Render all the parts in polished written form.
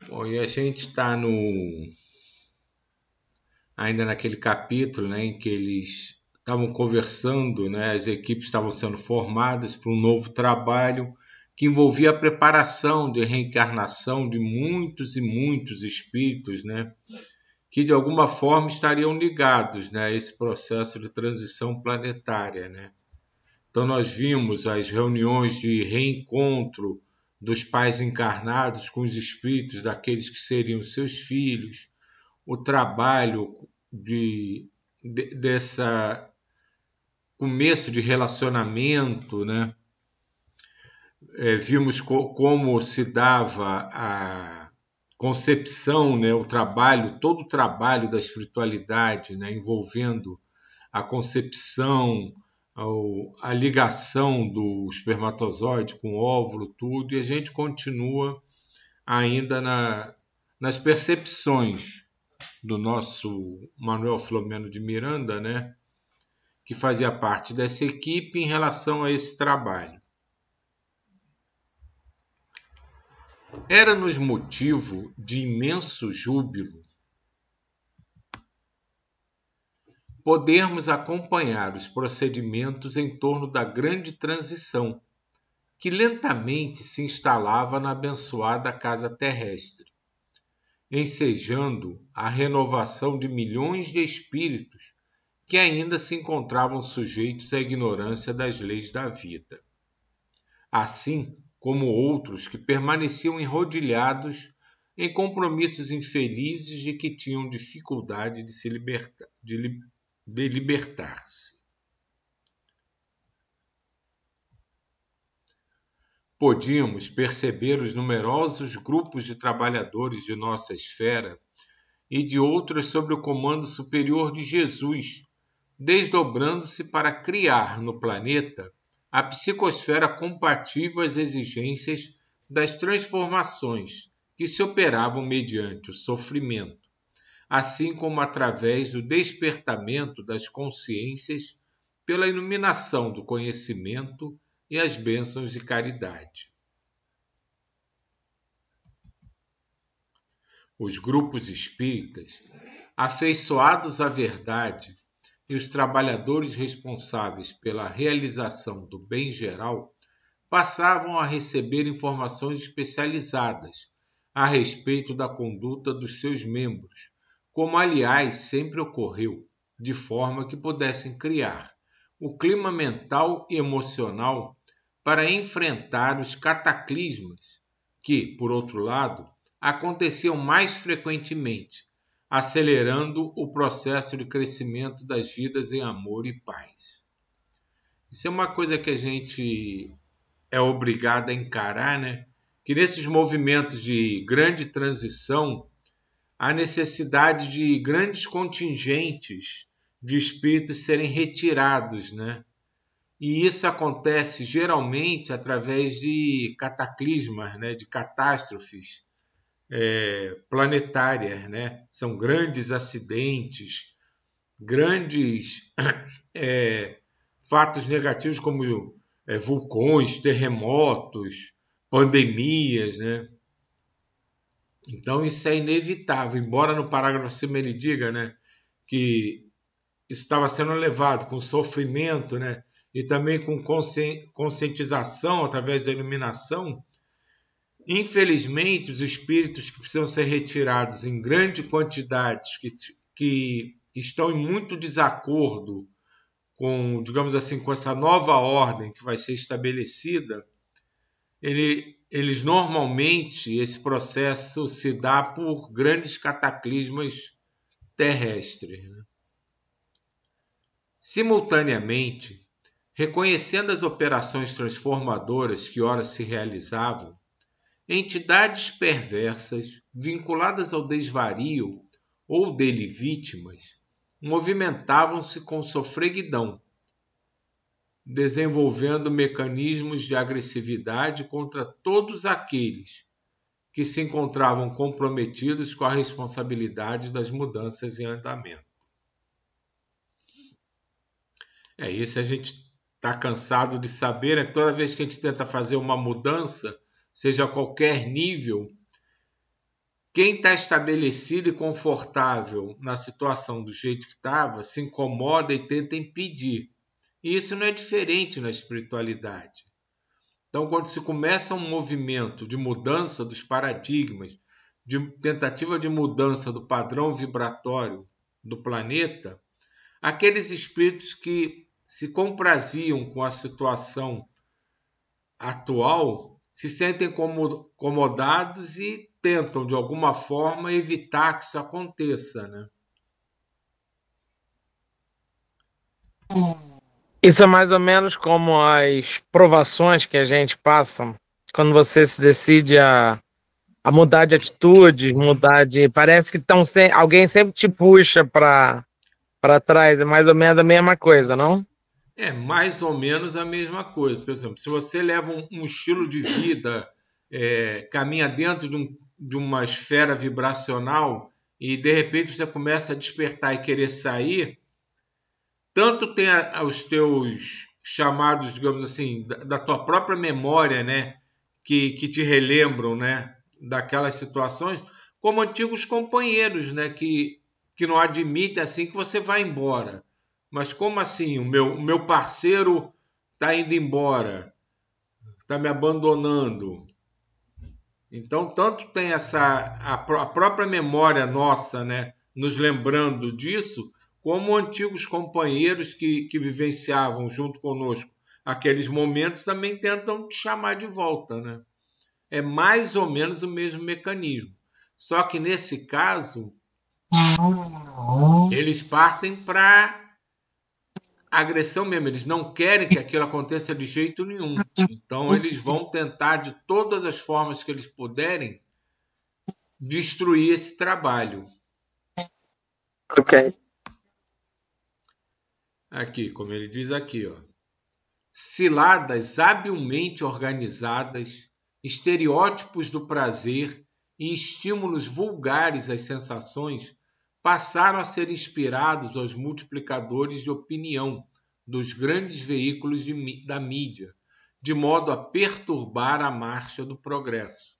Bom, e a gente está ainda naquele capítulo, né, em que eles estavam conversando, né, as equipes estavam sendo formadas para um novo trabalho que envolvia a preparação de reencarnação de muitos e muitos espíritos, né, que de alguma forma estariam ligados, né, a esse processo de transição planetária, né. Então nós vimos as reuniões de reencontro dos pais encarnados com os espíritos daqueles que seriam seus filhos, o trabalho dessa começo de relacionamento, né? Vimos como se dava a concepção, né? O trabalho, todo o trabalho da espiritualidade, né? Envolvendo a concepção, a ligação do espermatozoide com o óvulo, tudo, e a gente continua ainda nas percepções do nosso Manuel Filomeno de Miranda, né, que fazia parte dessa equipe em relação a esse trabalho. Era-nos motivo de imenso júbilo podermos acompanhar os procedimentos em torno da grande transição que lentamente se instalava na abençoada casa terrestre, ensejando a renovação de milhões de espíritos que ainda se encontravam sujeitos à ignorância das leis da vida, assim como outros que permaneciam enrodilhados em compromissos infelizes de que tinham dificuldade de libertar-se. Podíamos perceber os numerosos grupos de trabalhadores de nossa esfera e de outras sob o comando superior de Jesus, desdobrando-se para criar no planeta a psicosfera compatível às exigências das transformações que se operavam mediante o sofrimento, assim como através do despertamento das consciências pela iluminação do conhecimento e as bênçãos de caridade. Os grupos espíritas, afeiçoados à verdade, e os trabalhadores responsáveis pela realização do bem geral passavam a receber informações especializadas a respeito da conduta dos seus membros, como aliás sempre ocorreu, de forma que pudessem criar o clima mental e emocional para enfrentar os cataclismas que, por outro lado, aconteciam mais frequentemente, acelerando o processo de crescimento das vidas em amor e paz. Isso é uma coisa que a gente é obrigado a encarar, né? Que nesses movimentos de grande transição, há necessidade de grandes contingentes de espíritos serem retirados, né? E isso acontece geralmente através de cataclismas, né? De catástrofes planetárias, né? São grandes acidentes, grandes fatos negativos como vulcões, terremotos, pandemias, né? Então isso é inevitável, embora no parágrafo acima ele diga, né, que estava sendo levado com sofrimento, né, e também com conscientização através da iluminação. Infelizmente, os espíritos que precisam ser retirados em grande quantidade, que estão em muito desacordo com, digamos assim, com essa nova ordem que vai ser estabelecida, eles normalmente, esse processo se dá por grandes cataclismas terrestres, né? Simultaneamente, reconhecendo as operações transformadoras que ora se realizavam, entidades perversas, vinculadas ao desvario ou dele vítimas, movimentavam-se com sofreguidão, desenvolvendo mecanismos de agressividade contra todos aqueles que se encontravam comprometidos com a responsabilidade das mudanças em andamento. Isso a gente está cansado de saber, né? Toda vez que a gente tenta fazer uma mudança, seja a qualquer nível, Quem está estabelecido e confortável na situação do jeito que estava, se incomoda e tenta impedir. E isso não é diferente na espiritualidade. Então, quando se começa um movimento de mudança dos paradigmas, de tentativa de mudança do padrão vibratório do planeta, aqueles espíritos que se compraziam com a situação atual se sentem incomodados e tentam, de alguma forma, evitar que isso aconteça, né? Isso é mais ou menos como as provações que a gente passa quando você se decide a mudar de atitude, mudar de. Parece que alguém sempre te puxa para trás, é mais ou menos a mesma coisa, não? É mais ou menos a mesma coisa. Por exemplo, se você leva um estilo de vida, caminha dentro de uma esfera vibracional e de repente você começa a despertar e querer sair, tanto tem os teus chamados, digamos assim, da tua própria memória, né, que te relembram, né, daquelas situações, como antigos companheiros, né, que não admitem assim que você vai embora. Mas como assim? O meu parceiro está indo embora, está me abandonando. Então, tanto tem a própria memória nossa, né, nos lembrando disso, como antigos companheiros que vivenciavam junto conosco aqueles momentos também tentam te chamar de volta, né? É mais ou menos o mesmo mecanismo. Só que nesse caso, eles partem para agressão mesmo, eles não querem que aquilo aconteça de jeito nenhum. Então eles vão tentar de todas as formas que eles puderem destruir esse trabalho. Ok. Aqui, como ele diz aqui, ó. Ciladas habilmente organizadas, estereótipos do prazer e estímulos vulgares às sensações passaram a ser inspirados aos multiplicadores de opinião dos grandes veículos da mídia, de modo a perturbar a marcha do progresso,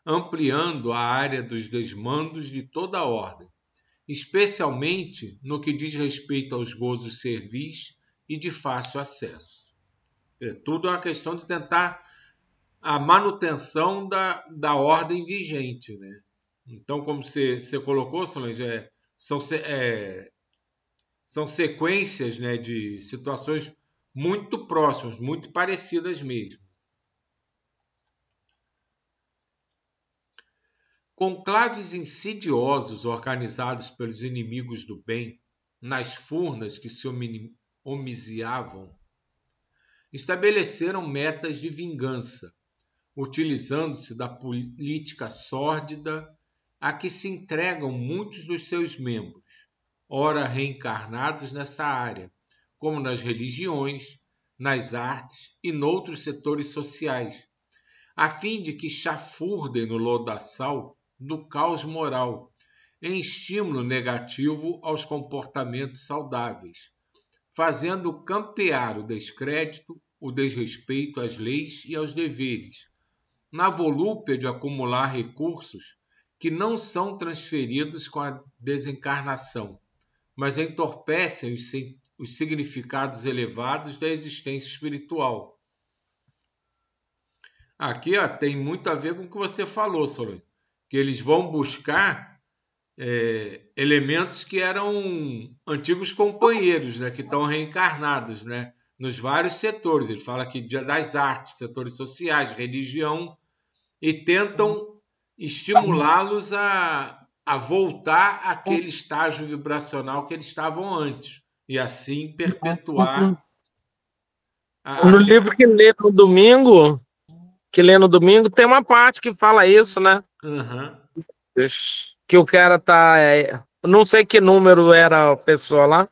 ampliando a área dos desmandos de toda a ordem, especialmente no que diz respeito aos gozos servis e de fácil acesso. Tudo é uma questão de tentar a manutenção da ordem vigente, né? Então, como você colocou, Solange, são sequências, né, de situações muito próximas, muito parecidas mesmo. Conclaves insidiosos organizados pelos inimigos do bem, nas furnas que se homiziavam, estabeleceram metas de vingança, utilizando-se da política sórdida a que se entregam muitos dos seus membros, ora reencarnados nessa área, como nas religiões, nas artes e noutros setores sociais, a fim de que chafurdem no lodaçal do caos moral, em estímulo negativo aos comportamentos saudáveis, fazendo campear o descrédito, o desrespeito às leis e aos deveres, na volúpia de acumular recursos que não são transferidos com a desencarnação, mas entorpecem os significados elevados da existência espiritual. Aqui tem muito a ver com o que você falou, Solange, que eles vão buscar elementos que eram antigos companheiros, né, que estão reencarnados, né, nos vários setores. Ele fala aqui das artes, setores sociais, religião, e tentam estimulá-los a voltar àquele estágio vibracional que eles estavam antes, e assim perpetuar No livro que lê no domingo, tem uma parte que fala isso, né? Uhum. Que o cara tá. Não sei que número era a pessoa lá,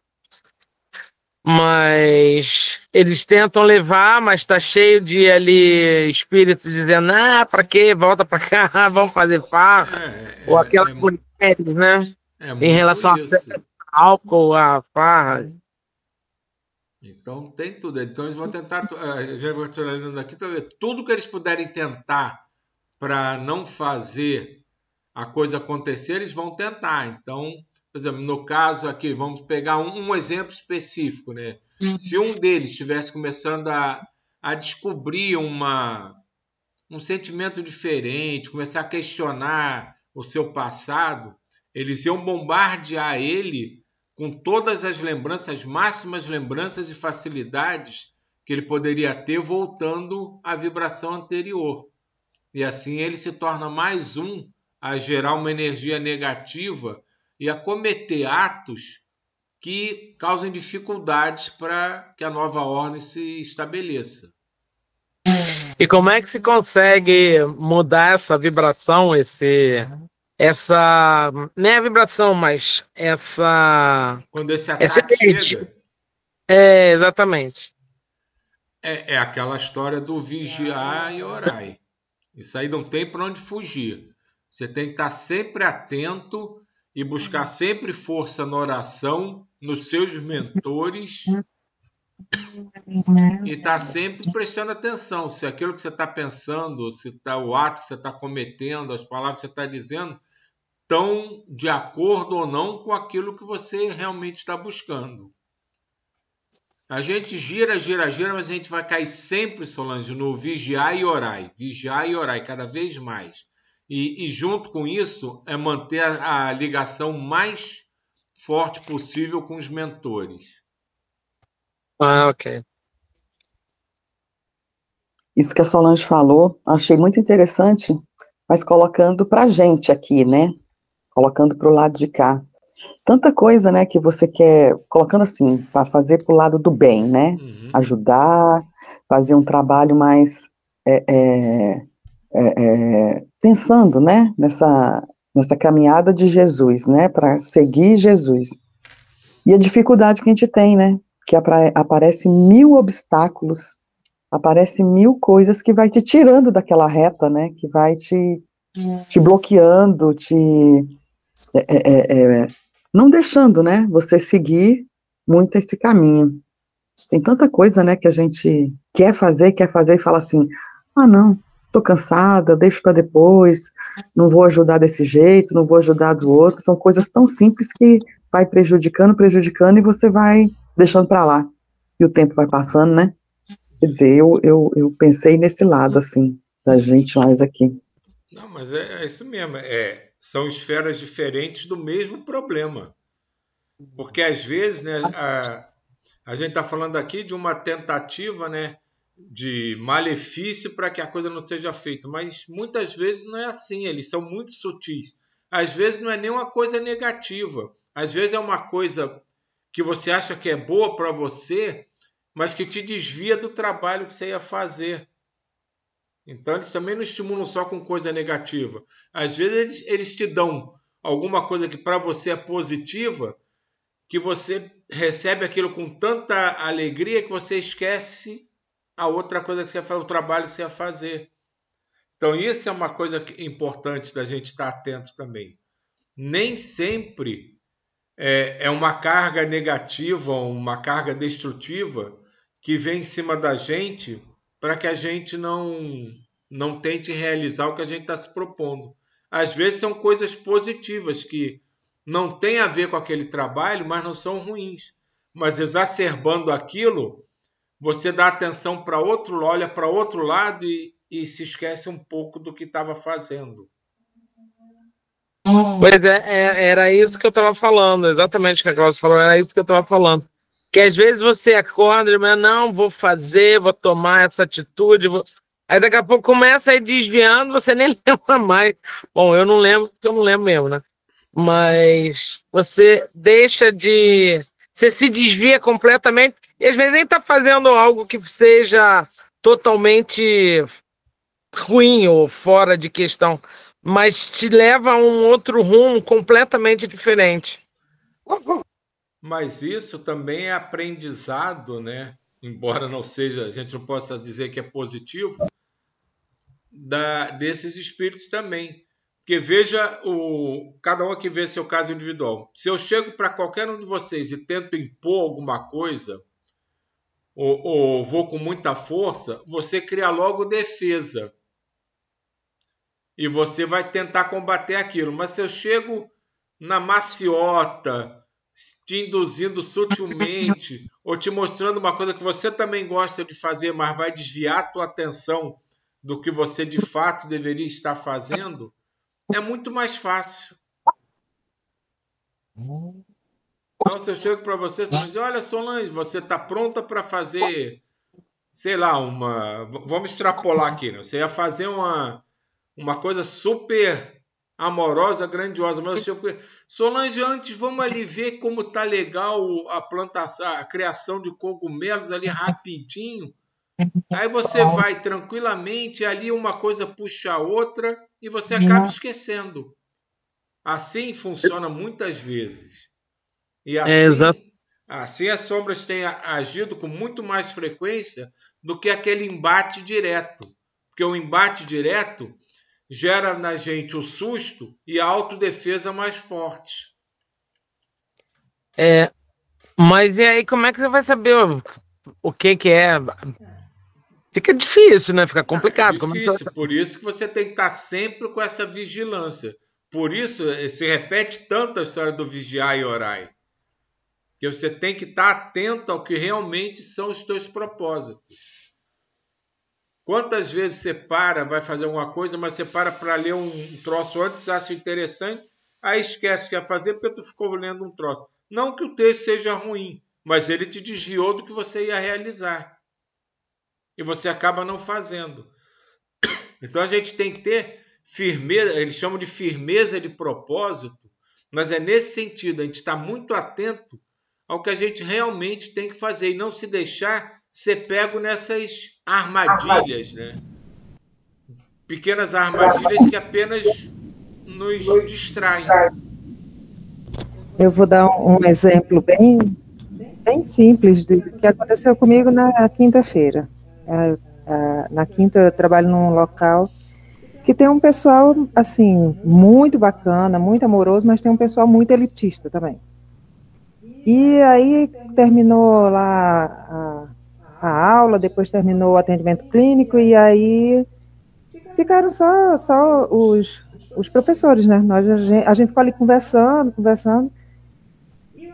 mas eles tentam levar, mas tá cheio de ali espíritos dizendo: ah, pra quê? Volta pra cá, vamos fazer farra. Ou aquelas mulheres, né? Em muito relação isso. ao álcool, a farra. Então tem tudo. Então eles vão tentar, já vou olhando aqui para ver tudo que eles puderem tentar para não fazer a coisa acontecer, eles vão tentar. Então, por exemplo, no caso aqui, vamos pegar um exemplo específico, né? Se um deles estivesse começando a descobrir um sentimento diferente, começar a questionar o seu passado, eles iam bombardear ele com todas as lembranças, as máximas lembranças e facilidades que ele poderia ter voltando à vibração anterior. E assim ele se torna mais um a gerar uma energia negativa e a cometer atos que causem dificuldades para que a nova ordem se estabeleça. E como é que se consegue mudar essa vibração, essa, não é a vibração, mas quando esse ataque chega, exatamente. É aquela história do vigiar e orar. Isso aí não tem para onde fugir. Você tem que estar sempre atento e buscar sempre força na oração, nos seus mentores, e estar sempre prestando atenção se aquilo que você está pensando, se o ato que você está cometendo, as palavras que você está dizendo, estão de acordo ou não com aquilo que você realmente está buscando. A gente gira, mas a gente vai cair sempre, Solange, no vigiar e orar. Vigiar e orar, cada vez mais. E junto com isso, é manter a ligação mais forte possível com os mentores. Ah, ok. Isso que a Solange falou, achei muito interessante, mas colocando pra gente aqui, né? Colocando pro lado de cá. Tanta coisa, né, que você quer, colocando assim, para fazer pro lado do bem, né? Uhum. Ajudar, fazer um trabalho mais pensando, né, nessa caminhada de Jesus, né, para seguir Jesus. E a dificuldade que a gente tem, né, que aparece 1000 obstáculos, aparece 1000 coisas que vai te tirando daquela reta, né, que vai te bloqueando, não deixando, né, você seguir muito esse caminho. Tem tanta coisa, né, que a gente quer fazer e fala assim, ah, não, tô cansada, deixo para depois, não vou ajudar desse jeito, não vou ajudar do outro. São coisas tão simples que vai prejudicando, e você vai deixando para lá. E o tempo vai passando, né? Quer dizer, eu pensei nesse lado, assim, da gente mais aqui. Não, mas é isso mesmo. São esferas diferentes do mesmo problema. Porque às vezes, né, a gente está falando aqui de uma tentativa, né, de malefício para que a coisa não seja feita, mas muitas vezes não é assim, eles são muito sutis. Às vezes não é nem uma coisa negativa, às vezes é uma coisa que você acha que é boa para você, mas que te desvia do trabalho que você ia fazer. Então eles também não estimulam só com coisa negativa. Às vezes eles te dão alguma coisa que para você é positiva, que você recebe aquilo com tanta alegria que você esquece a outra coisa que você faz, o trabalho que você ia fazer. Então isso é uma coisa importante da gente estar atento também. Nem sempre é uma carga negativa, uma carga destrutiva que vem em cima da gente para que a gente não tente realizar o que a gente está se propondo. Às vezes são coisas positivas que não têm a ver com aquele trabalho, mas não são ruins. Mas exacerbando aquilo, você dá atenção para outro, olha para outro lado e se esquece um pouco do que estava fazendo. Pois era isso que eu estava falando, exatamente o que a Cláudia falou, era isso que eu estava falando. Que às vezes você acorda, mas não, vou fazer, vou tomar essa atitude, aí daqui a pouco começa a ir desviando, você nem lembra mais. Bom, eu não lembro, porque eu não lembro mesmo, né? Mas você deixa de... Você se desvia completamente, e às vezes nem está fazendo algo que seja totalmente ruim ou fora de questão, mas te leva a um outro rumo completamente diferente. Mas isso também é aprendizado, né? Embora não seja, a gente não possa dizer que é positivo, desses espíritos também. Porque veja, cada um aqui vê seu caso individual. Se eu chego para qualquer um de vocês e tento impor alguma coisa, ou vou com muita força, você cria logo defesa. e você vai tentar combater aquilo. Mas se eu chego na maciota, te induzindo sutilmente, ou te mostrando uma coisa que você também gosta de fazer, mas vai desviar a tua atenção do que você de fato deveria estar fazendo, é muito mais fácil. Então, se eu chego para você e diz, olha, Solange, você está pronta para fazer, sei lá, vamos extrapolar aqui, né? Você ia fazer uma coisa super amorosa, grandiosa, mas eu chego, Solange, antes vamos ali ver como tá legal a plantação, a criação de cogumelos ali rapidinho. Aí você vai tranquilamente, ali uma coisa puxa a outra e você acaba esquecendo. Assim funciona muitas vezes. E assim as sombras têm agido com muito mais frequência do que aquele embate direto. Porque o embate direto gera na gente o susto e a autodefesa mais forte. Mas e aí, como é que você vai saber o que é? Fica difícil, né? Fica complicado. É difícil, por isso que você tem que estar sempre com essa vigilância. Por isso se repete tanto a história do vigiar e orar. Que você tem que estar atento ao que realmente são os teus propósitos. Quantas vezes você vai fazer alguma coisa, mas você para ler um troço antes, acha interessante, aí esquece que ia fazer porque tu ficou lendo um troço. Não que o texto seja ruim, mas ele te desviou do que você ia realizar. E você acaba não fazendo. Então a gente tem que ter firmeza, eles chamam de firmeza de propósito, mas é nesse sentido, a gente está muito atento ao que a gente realmente tem que fazer e não se deixar ser pego nessas armadilhas, né? Pequenas armadilhas que apenas nos distraem. Eu vou dar um exemplo bem simples do que aconteceu comigo na quinta-feira. Na quinta eu trabalho num local que tem um pessoal, assim, muito bacana, muito amoroso, mas tem um pessoal muito elitista também. E aí terminou lá a aula, depois terminou o atendimento clínico, e aí ficaram só os professores, né? A gente ficou ali conversando,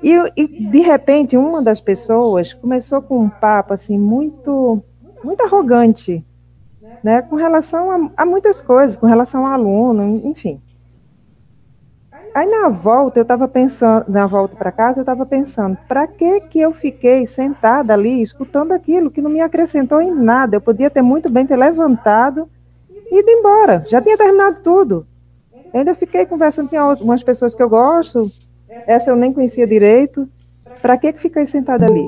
e de repente uma das pessoas começou com um papo assim muito arrogante, né? Com relação a muitas coisas, com relação ao aluno, enfim. Aí na volta para casa, eu estava pensando, para que eu fiquei sentada ali, escutando aquilo que não me acrescentou em nada? Eu podia ter muito bem ter levantado e ido embora, já tinha terminado tudo. Eu ainda fiquei conversando com algumas pessoas que eu gosto, essa eu nem conhecia direito. Para que fiquei sentada ali?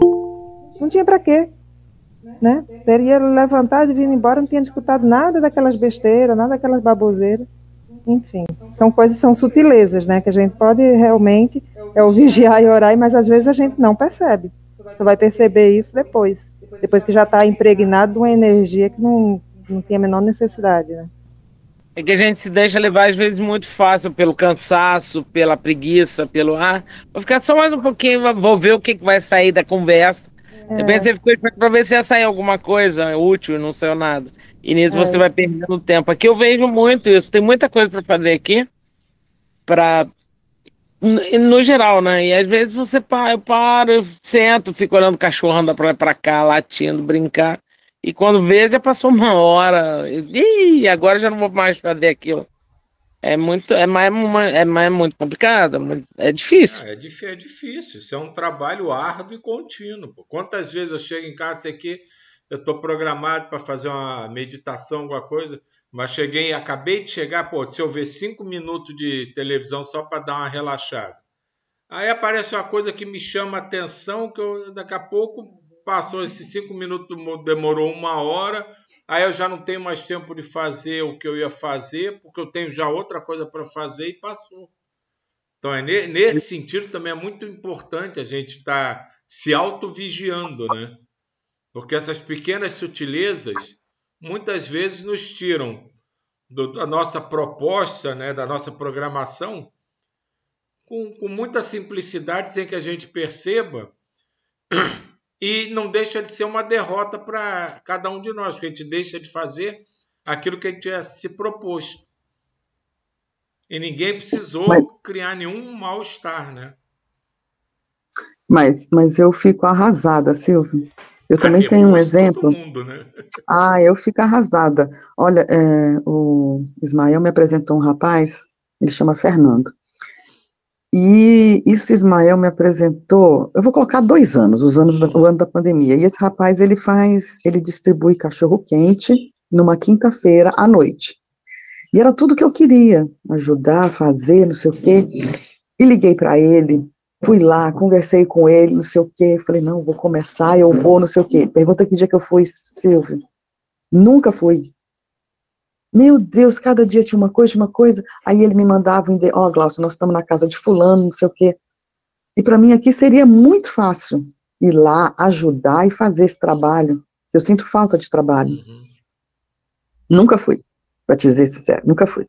Não tinha para quê, né? Teria levantado e vindo embora, não tinha escutado nada daquelas besteiras, nada daquelas baboseiras. Enfim, são sutilezas, né, que a gente pode realmente, o vigiar e orar, mas às vezes a gente não percebe. Você vai perceber isso depois que já está impregnado de uma energia que não tem a menor necessidade, né. É que a gente se deixa levar às vezes muito fácil pelo cansaço, pela preguiça, vou ficar só mais um pouquinho, vou ver o que vai sair da conversa. Depois você ficou esperando para ver se ia sair alguma coisa útil, não saiu nada. E nisso você vai perdendo tempo. Aqui eu vejo muito isso. Tem muita coisa para fazer aqui. No geral, né? E às vezes eu paro, eu sento, fico olhando o cachorro andar pra lá pra cá, latindo, brincar. E quando vê, já passou uma hora. E agora já não vou mais fazer aquilo. É muito complicado, é difícil. É difícil. Isso é um trabalho árduo e contínuo. Pô. Quantas vezes eu chego em casa aqui, eu estou programado para fazer uma meditação, alguma coisa, mas acabei de chegar, se eu ver 5 minutos de televisão só para dar uma relaxada. Aí aparece uma coisa que me chama a atenção, que daqui a pouco passou esses 5 minutos, demorou 1 hora, aí eu já não tenho mais tempo de fazer o que eu ia fazer, porque eu tenho já outra coisa para fazer e passou. Então, nesse sentido, também é muito importante a gente estar se auto-vigiando, né? Porque essas pequenas sutilezas, muitas vezes nos tiram da nossa proposta, né, da nossa programação, com muita simplicidade, sem que a gente perceba, e não deixa de ser uma derrota para cada um de nós, porque a gente deixa de fazer aquilo que a gente tinha se proposto. E ninguém precisou Mas, criar nenhum mal-estar, né? mas eu fico arrasada, Silvio. Eu Ah, também tenho um depois todo exemplo. mundo, né? Ah, eu fico arrasada. Olha, o Ismael me apresentou um rapaz, ele chama Fernando. E isso Ismael me apresentou, eu vou colocar 2 anos, o ano da pandemia. E esse rapaz, ele distribui cachorro-quente numa quinta-feira à noite. E era tudo que eu queria, ajudar, fazer, não sei o quê. E liguei para ele, fui lá, conversei com ele, não sei o quê. Falei, não, vou começar, eu vou, não sei o quê. Pergunta que dia que eu fui, Silvio. Nunca fui. Meu Deus, cada dia tinha uma coisa, tinha uma coisa. Aí ele me mandava, ó, Glaucio, nós estamos na casa de fulano, não sei o quê. E para mim aqui seria muito fácil ir lá, ajudar e fazer esse trabalho. Eu sinto falta de trabalho. Uhum. Nunca fui, para te dizer sincero, nunca fui.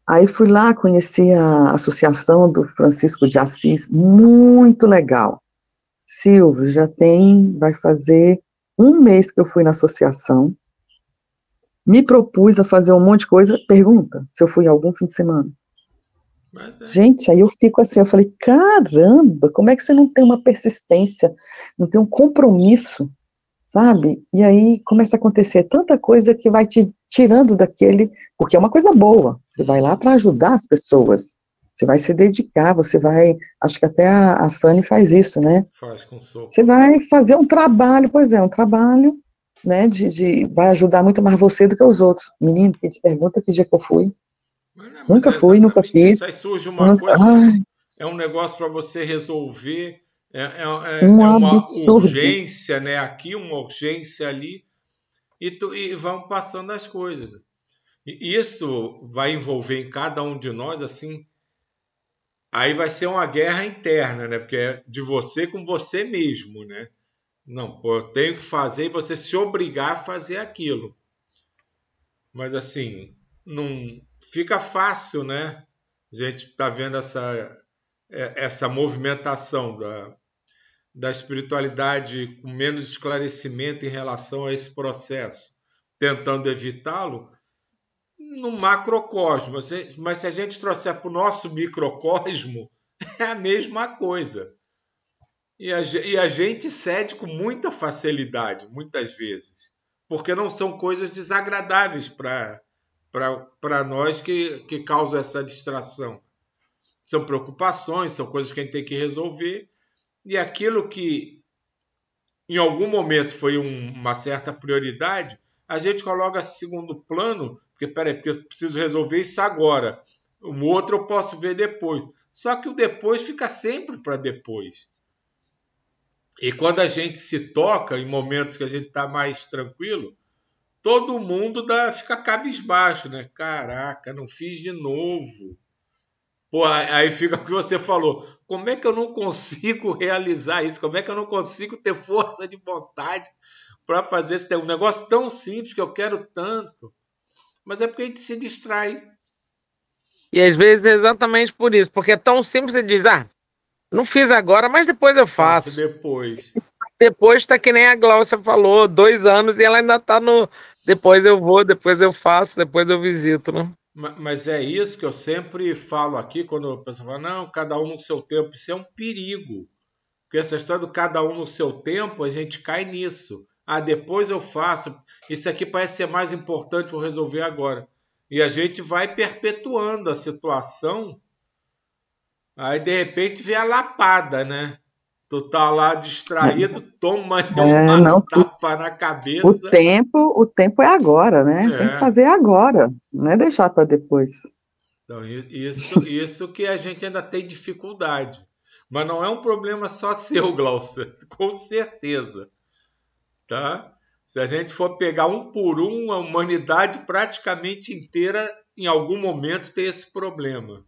Aí fui lá, conheci a Associação do Francisco de Assis, muito legal. Silvio, vai fazer 1 mês que eu fui na associação, me propus a fazer um monte de coisa, pergunta se eu fui algum fim de semana. Mas Gente, aí eu fico assim, eu falei, caramba, como é que você não tem uma persistência, não tem um compromisso, sabe? E aí começa a acontecer tanta coisa que vai te tirando daquele, porque é uma coisa boa, você vai lá para ajudar as pessoas, você vai se dedicar, você vai, acho que até a Sani faz isso, né? faz com soco. Você vai fazer um trabalho, pois é, um trabalho, né, vai ajudar muito mais você do que os outros. Menino, que te pergunta que dia que eu fui. Mas Nunca é fui, nunca exatamente isso. fiz. Aí surge uma Nunca, coisa, ai, é um negócio para você resolver, um é uma absurdo. urgência, né? Aqui, uma urgência ali, e vão passando as coisas. E isso vai envolver em cada um de nós, assim, aí vai ser uma guerra interna, né? Porque é de você com você mesmo, né? Não, pô, eu tenho que fazer e você se obrigar a fazer aquilo. Mas assim, não fica fácil, né? A gente está vendo essa movimentação da espiritualidade com menos esclarecimento em relação a esse processo, tentando evitá-lo no macrocosmo. Mas se a gente trouxer para o nosso microcosmo, é a mesma coisa. E a gente cede com muita facilidade, muitas vezes, porque não são coisas desagradáveis para nós que causam essa distração. São preocupações, são coisas que a gente tem que resolver, e aquilo que em algum momento foi uma certa prioridade, a gente coloca segundo plano, porque peraí, porque eu preciso resolver isso agora. O outro eu posso ver depois. Só que o depois fica sempre para depois. E quando a gente se toca, em momentos que a gente está mais tranquilo, todo mundo fica cabisbaixo, né? Caraca, não fiz de novo. Pô, aí fica o que você falou. Como é que eu não consigo realizar isso? Como é que eu não consigo ter força de vontade para fazer isso? É um negócio tão simples que eu quero tanto. Mas é porque a gente se distrai. E às vezes é exatamente por isso, porque é tão simples você diz, não fiz agora, mas depois eu Faço faço. depois. Depois tá que nem a Glaucia falou, 2 anos e ela ainda tá no. Depois eu vou, depois eu faço, depois eu visito, né? Mas é isso que eu sempre falo aqui, quando a pessoa fala, não, cada um no seu tempo. Isso é um perigo. Porque essa história do cada um no seu tempo, a gente cai nisso. Depois eu faço. Isso aqui parece ser mais importante, vou resolver agora. E a gente vai perpetuando a situação. Aí, de repente, vem a lapada, né? Tu tá lá distraído, toma Não, um tapa na cabeça. o tempo é agora, né? Tem que É. fazer agora, não é deixar para depois. Então, isso que a gente ainda tem dificuldade. Mas não é um problema só seu, Glaucia, com certeza. Tá? Se a gente for pegar um por um, a humanidade praticamente inteira, em algum momento, tem esse problema.